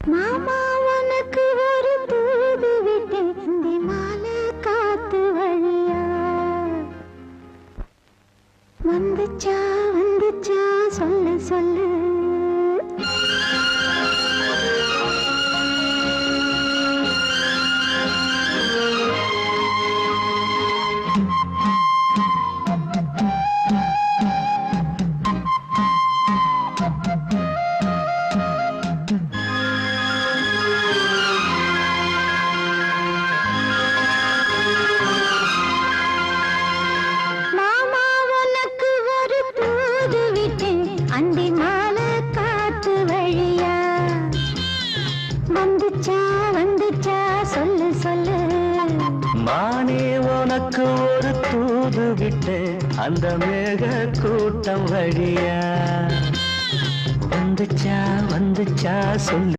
மாமா உனக்கு ஒரு தூது விட்டேன் இந்த மாலை காத்து வழியா வந்துச்சா வந்துச்சா சொல்லு சொல்லு அந்தி மாலை காத்து வழியா வந்துச்சா வந்துச்சா சொல்லு சொல்லு மானே உனக்கு ஒரு தூது விட்டு அந்த மேக கூட்டம் வழியா வந்துச்சா வந்துச்சா சொல்லு